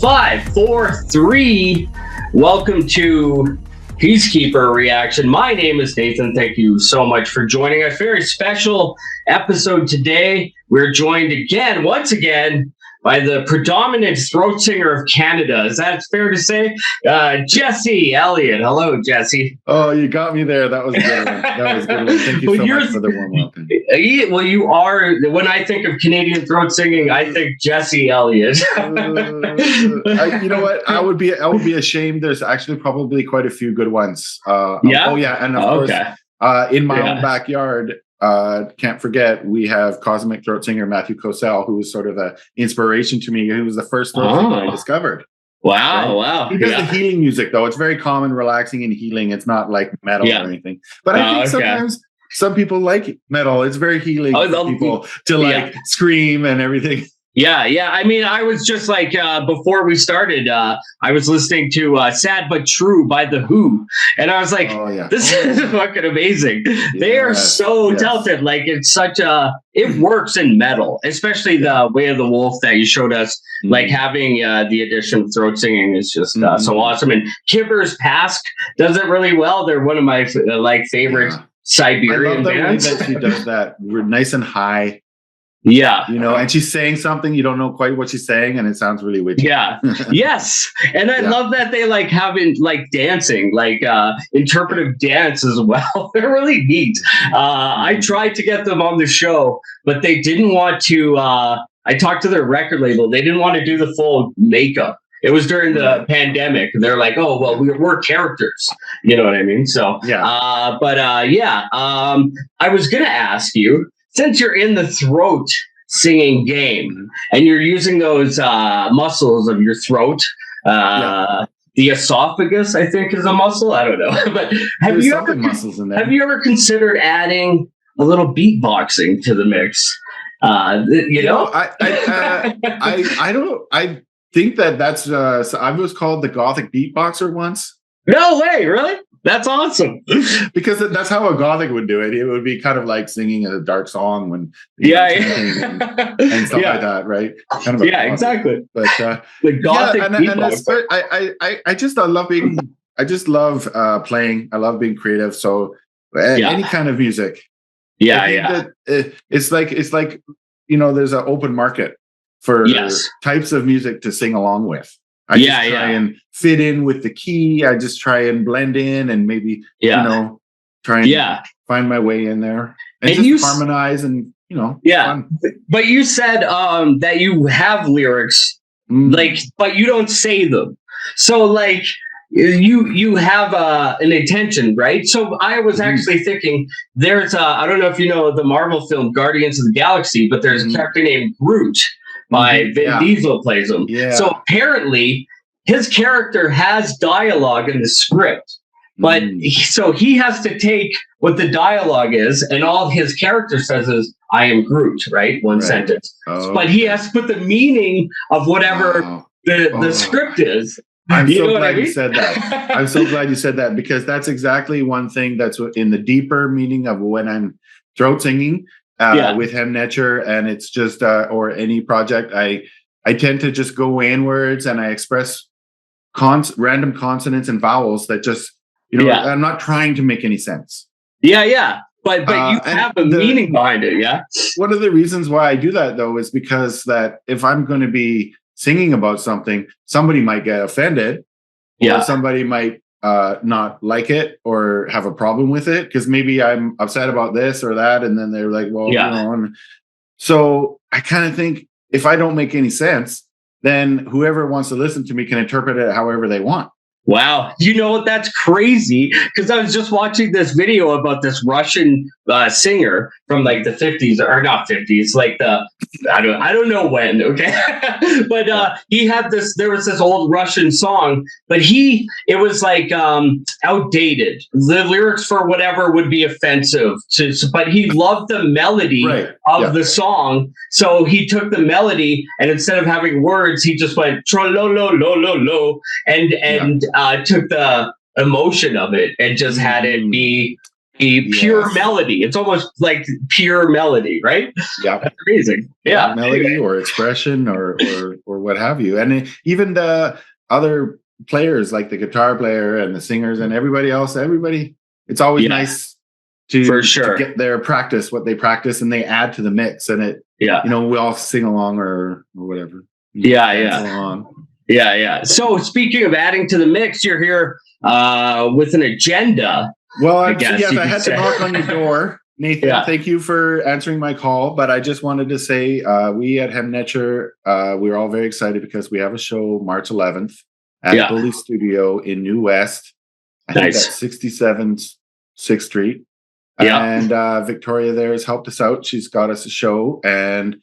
5, 4, 3. Welcome to PeaceKeeper Reaction. My name is Nathan. Thank you so much for joining us. Very special episode today. We're joined once again, by the predominant throat singer of Canada. Is that fair to say? Jesse Ellytt. Hello, Jesse. Oh, you got me there. That was a good one. That was a good one. Thank you so much for the warm welcome. Well, you are. When I think of Canadian throat singing, I think Jesse Ellytt. You know what? I would be ashamed. There's actually probably quite a few good ones. Yeah. Oh, yeah. And of course, in my own backyard, can't forget, we have cosmic throat singer Matthew Cosell, who was sort of an inspiration to me. He was the first throat singer I discovered. Wow, right? wow. He does the healing music, though. It's very calm, relaxing, and healing. It's not like metal or anything. But I think sometimes some people like metal. It's very healing for people to scream and everything. Yeah. I mean, I was just like, before we started, I was listening to Sad But True by The Who. And I was like, this is fucking amazing. They are so talented. Like, it's it works in metal, especially the Way of the Wolf that you showed us. Like, having the addition of throat singing is just so awesome. And Kibber's Pask does it really well. They're one of my favorite Siberian bands. I love the way that she does that. We're nice and high. Yeah. You know, and she's saying something, you don't know quite what she's saying, and it sounds really witty. Yeah. Yes. And I love that they have dancing, interpretive dance as well. They're really neat. I tried to get them on the show, but they didn't want to. I talked to their record label. They didn't want to do the full makeup. It was during the pandemic. They're like, oh, well, we're characters. You know what I mean? So, I was going to ask you, since you're in the throat singing game and you're using those muscles of your throat, the esophagus, I think, is a muscle. I don't know. But have you ever considered adding a little beatboxing to the mix? I think that's I was called the Gothic beatboxer once. No way, really? That's awesome. Because that's how a Gothic would do it. It would be kind of like singing a dark song when and stuff like that, right? Kind of exactly. But the Gothic beatboxer. I just love playing. I love being creative. So any kind of music. It's like there's an open market for types of music to sing along with. I just try and fit in with the key. I just try and blend in and maybe, try and find my way in there and just harmonize and, fun. But you said that you have lyrics, but you don't say them. So you have an intention, right? So I was actually thinking there's I don't know if you know the Marvel film Guardians of the Galaxy, but there's a character named Groot. Vin Diesel plays him. Yeah. So apparently his character has dialogue in the script, but so he has to take what the dialogue is, and all his character says is, I am Groot, right? One sentence. But he has to put the meaning of whatever the script is. I'm so glad you said that. I'm so glad you said that, because that's exactly one thing that's in the deeper meaning of when I'm throat singing. With Hemnetcher, and it's just or any project, I tend to just go inwards and I express random consonants and vowels that just I'm not trying to make any sense. But you have a meaning behind it. One of the reasons why I do that, though, is because that if I'm going to be singing about something, somebody might get offended, or somebody might not like it or have a problem with it, because maybe I'm upset about this or that, and then they're like, and so I kind of think if I don't make any sense, then whoever wants to listen to me can interpret it however they want. Wow. You know what? That's crazy. Because I was just watching this video about this Russian singer from like the 50s, or not 50s, like the, I don't know when. Okay. But he had there was this old Russian song, but it was like outdated. The lyrics for whatever would be offensive but he loved the melody of the song. So he took the melody, and instead of having words, he just went tro-lo-lo-lo-lo-lo and took the emotion of it and just had it be pure melody. It's almost like pure melody, right? Yeah, that's amazing. Yeah, melody or expression or what have you. And even the other players, like the guitar player and the singers and everybody else, it's always nice to get their practice, what they practice, and they add to the mix, and it we all sing along or whatever. So speaking of adding to the mix, you're here with an agenda. Well, I had to knock on your door, Nathan. Thank you for answering my call. But I just wanted to say we at Hemnetcher, we're all very excited because we have a show March 11th at Bully Studio in New West. I think that's 67th 6th Street. And Victoria there has helped us out. She's got us a show. And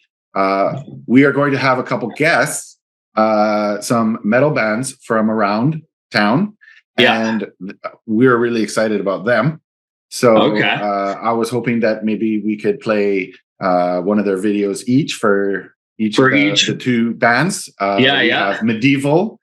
we are going to have a couple guests, some metal bands from around town. And we're really excited about them. So I was hoping that maybe we could play one of their videos each for the two bands. We have Medieval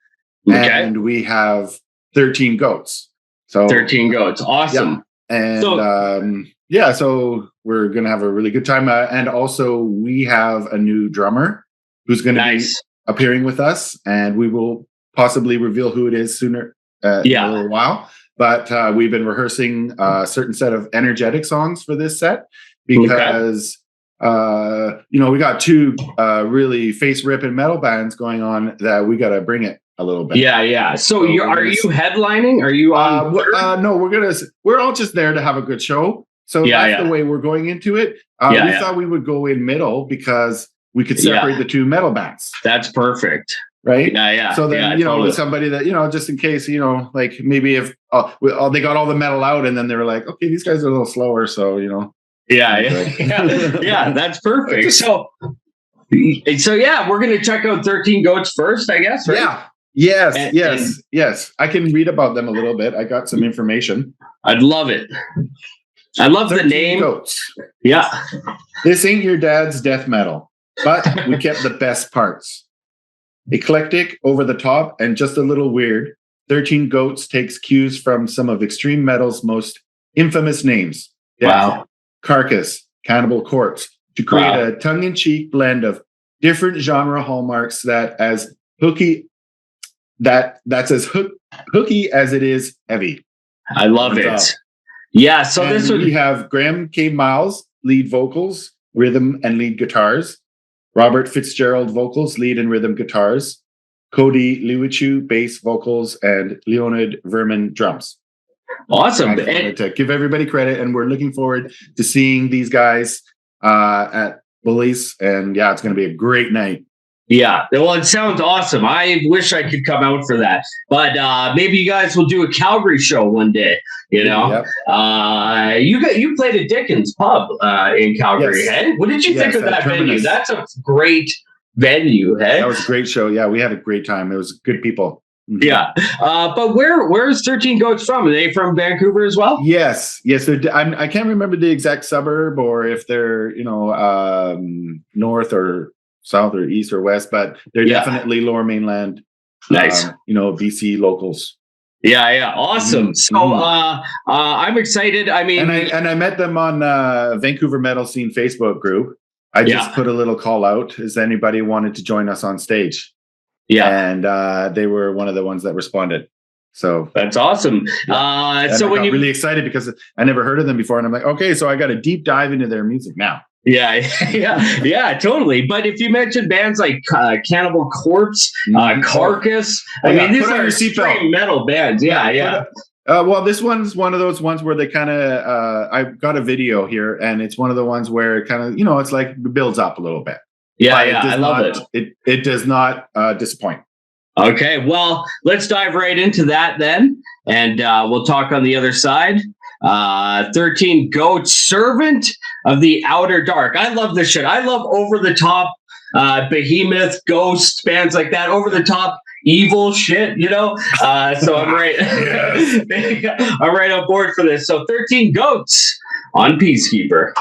and we have 13 Goats. So 13 Goats. Awesome. And so we're going to have a really good time. And also we have a new drummer who's going to be appearing with us, and we will possibly reveal who it is sooner. In a little while, but we've been rehearsing a certain set of energetic songs for this set because we got two really face ripping metal bands going on that we got to bring it a little bit. So are you headlining? Are you on? No, we're all just there to have a good show. So that's the way we're going into it. We thought we would go in middle because we could separate the two metal bands. That's perfect. Right. So then, with somebody that, just in case, like maybe if they got all the metal out and then they were like, okay, these guys are a little slower. So, that's perfect. So we're going to check out 13 Goats first, I guess. Right? Yeah. Yes. I can read about them a little bit. I got some information. I'd love it. I love the name. Goats. Yeah. This ain't your dad's death metal, but we kept the best parts. Eclectic, over the top, and just a little weird, 13 Goats takes cues from some of extreme metal's most infamous names. Wow. Carcass, Cannibal Corpse, to create a tongue-in-cheek blend of different genre hallmarks that's as hooky as it is heavy. I love it. So we have Graham K. Miles, lead vocals, rhythm and lead guitars. Robert Fitzgerald vocals, lead and rhythm guitars. Cody Liwichu bass vocals, and Leonid Verman drums. Awesome. I wanted to give everybody credit, and we're looking forward to seeing these guys at Bullies, and it's going to be a great night. Yeah, well, it sounds awesome. I wish I could come out for that, but maybe you guys will do a Calgary show one day. You played at Dickens Pub in Calgary. Hey, what did you think of that venue? That's a great venue. Hey, that was a great show. Yeah, we had a great time. It was good people. Yeah, but where's 13 Goats from? Are they from Vancouver as well? Yes. I can't remember the exact suburb or if they're north or south or east or west, but they're definitely Lower Mainland. Nice. BC locals. Awesome. So I'm excited. I mean, and I met them on Vancouver Metal Scene Facebook group. I just put a little call out as anybody wanted to join us on stage. And they were one of the ones that responded. So that's awesome. So when you really excited because I never heard of them before, and I'm like, okay, so I got to deep dive into their music now. Yeah, totally. But if you mentioned bands like Cannibal Corpse, Carcass, I mean, these are extreme metal bands. Well, this one's one of those ones where they kind of, I've got a video here, and it's one of the ones where it kind of, it's like it builds up a little bit. I love it. It does not disappoint. Okay, well, let's dive right into that then, and we'll talk on the other side. 13 Goats, Servant of the Outer Dark. I love this shit. I love over the top behemoth, ghost bands like that, over the top evil shit, so I'm right. I'm right on board for this. So 13 Goats on PeaceKeeper.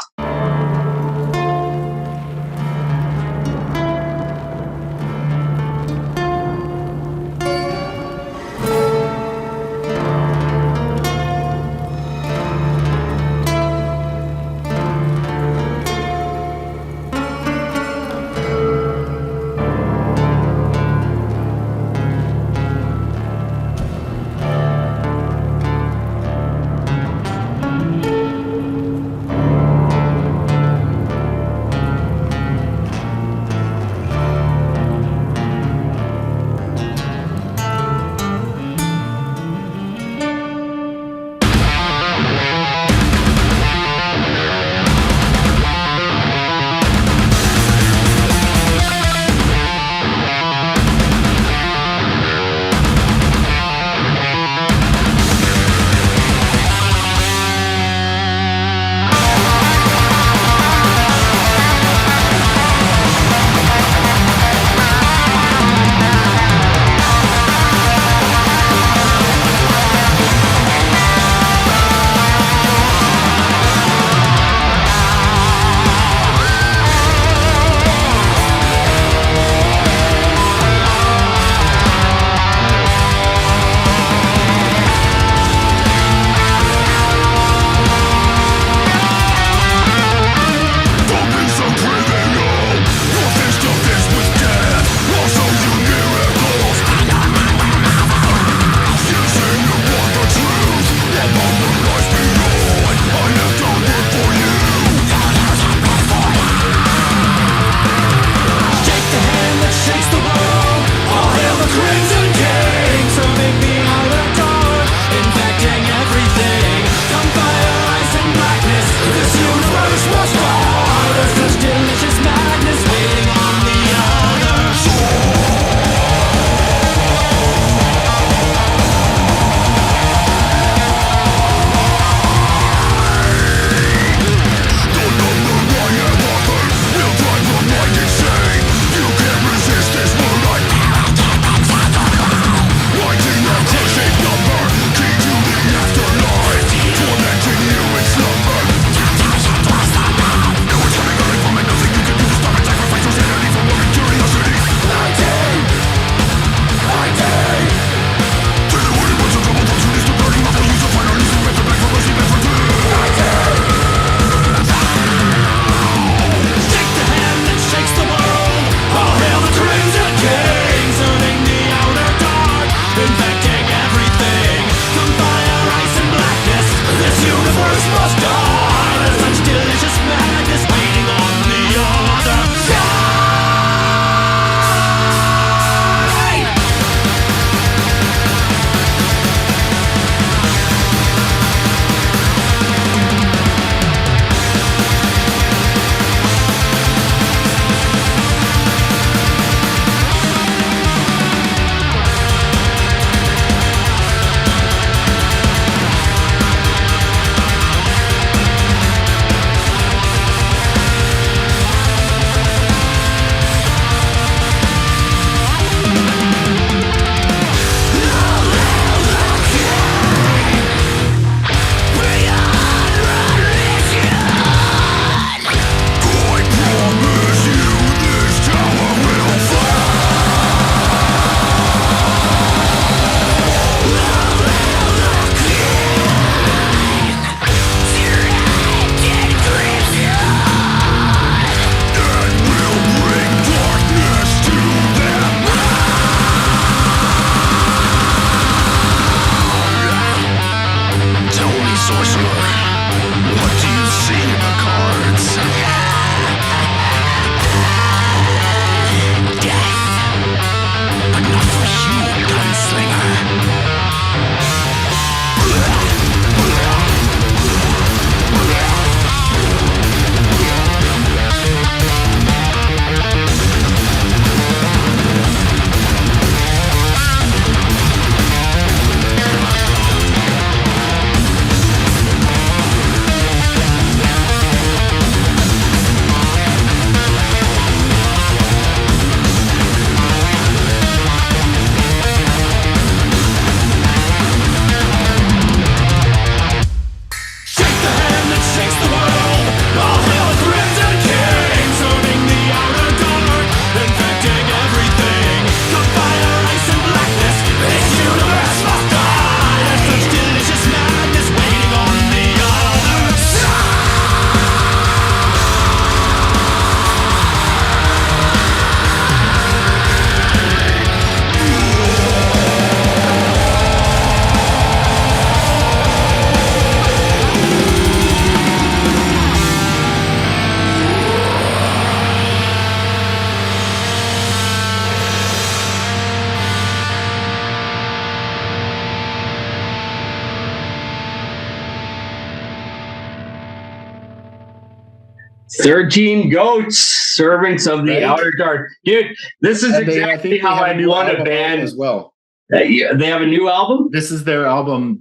13 goats, servants of the outer dark. Dude, this is exactly how I'd want a band as well. They have a new album? This is their album,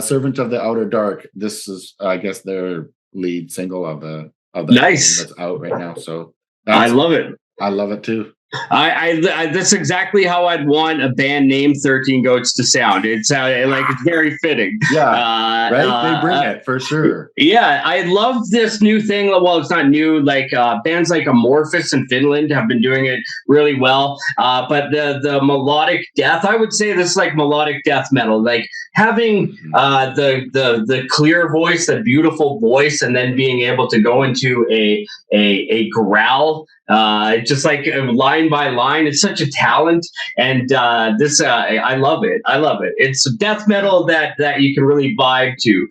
Servant of the Outer Dark. This is, I guess, their lead single of the nice album that's out right now. So I love it. I love it too. I that's exactly how I'd want a band named 13 Goats to sound. It's it's very fitting. Yeah, right. They bring it for sure. Yeah, I love this new thing. Well, it's not new. Like bands like Amorphous in Finland have been doing it really well. But the melodic death, I would say this is like melodic death metal. Like having the clear voice, the beautiful voice, and then being able to go into a growl. Just like line by line, it's such a talent, and I love it. It's death metal that you can really vibe to.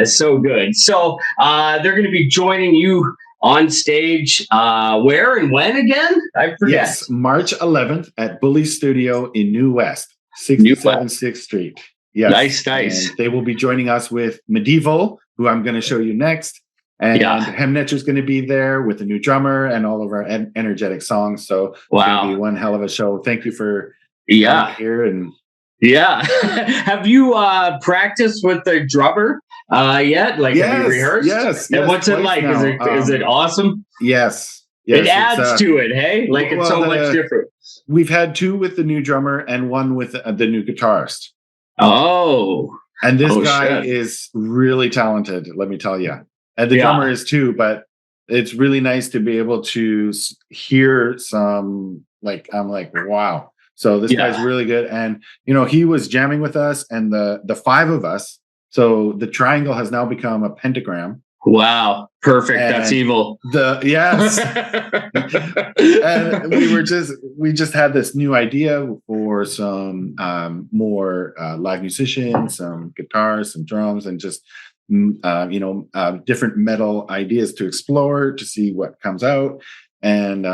It's so good. So they're going to be joining you on stage. Where and when again? I forget. Yes, March 11th at Bully Studio in New West, 67 6th Street. Yes, nice. And they will be joining us with Medieval, who I'm going to show you next. And Hemnetcher's going to be there with a new drummer and all of our energetic songs. So it's going to be one hell of a show. Thank you for being here. And have you practiced with the drummer yet? Like, have you rehearsed? Yes. And what's it like? Is it awesome? Yes. It adds to it, hey? Like it's so much different. We've had two with the new drummer and one with the new guitarist. Oh. And this guy is really talented, let me tell you. And the drummer is too, but it's really nice to be able to hear some, I'm like, wow. So this guy's really good. And, he was jamming with us and the five of us. So the triangle has now become a pentagram. Wow. Perfect. And that's evil. Yes. And we just had this new idea for some more live musicians, some guitars, some drums, and just different metal ideas to explore, to see what comes out. And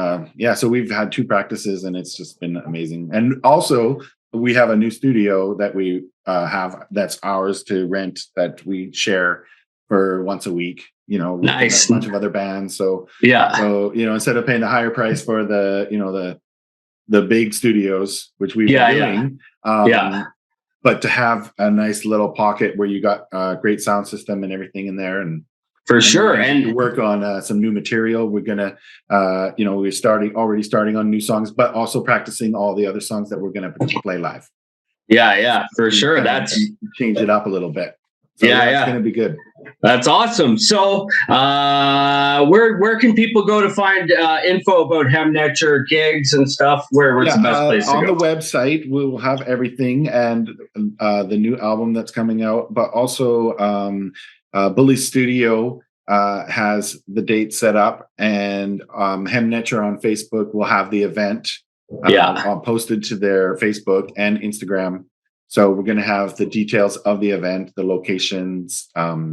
so we've had two practices and it's just been amazing. And also we have a new studio that we have that's ours to rent, that we share for once a week, nice. With a bunch of other bands. So instead of paying the higher price for the big studios, which we've been doing, but to have a nice little pocket where you got a great sound system and everything in there, and for sure, and work on some new material. We're gonna, we're already starting on new songs, but also practicing all the other songs that we're gonna play live. Yeah, for sure. That's change it up a little bit. So it's gonna be good. That's awesome. So, where can people go to find info about Hemnetcher gigs and stuff? Where's the best place to go? On the website, we will have everything and the new album that's coming out, but also Bully Studio has the date set up, and Hemnetcher on Facebook will have the event posted to their Facebook and Instagram. So we're going to have the details of the event, the locations,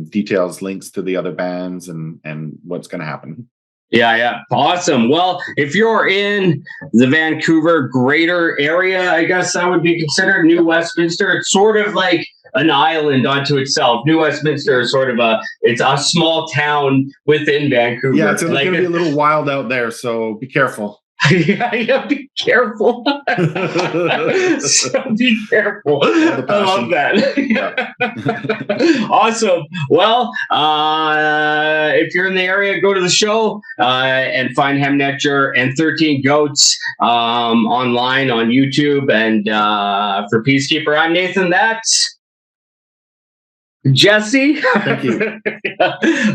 details, links to the other bands, and what's going to happen. Yeah. Awesome. Well, if you're in the Vancouver greater area, I guess that would be considered New Westminster. It's sort of like an island unto itself. New Westminster is sort of it's a small town within Vancouver. Yeah, it's going to be a little wild out there, so be careful. Yeah, be careful. So be careful. I love that. Awesome. Well, if you're in the area, go to the show and find Hemnetcher and 13 Goats online on YouTube. And for Peacekeeper, I'm Nathan. That's Jesse. Thank you.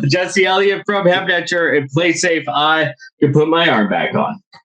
Jesse Ellytt from Hemnetcher. And play safe. I can put my arm back on.